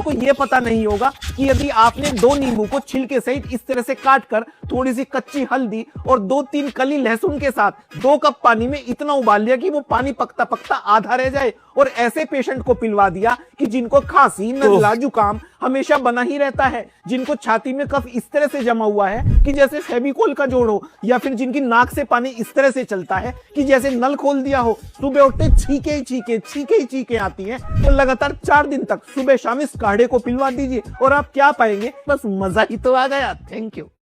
आपको ये पता नहीं होगा कि यदि आपने 2 नींबू को छिलके सहित इस तरह से काट कर थोड़ी सी कच्ची हल्दी और 2-3 कली लहसुन के साथ 2 कप पानी में इतना उबाल लिया कि वो पानी पकता पकता आधा रह जाए और ऐसे पेशेंट को पिलवा दिया कि जिनको खांसी नजला जुकाम हमेशा बना ही रहता है, जिनको छाती में कफ इस तरह से जमा हुआ है कि जैसे फेविकोल का जोड़ हो, या फिर जिनकी नाक से पानी इस तरह से चलता है कि जैसे नल खोल दिया हो, सुबह उठते छींके आती हैं, तो लगातार 4 दिन तक सुबह शाम इस काढ़े को पिलवा दीजिए और आप क्या पाएंगे, बस मजा ही तो आ गया। Thank you.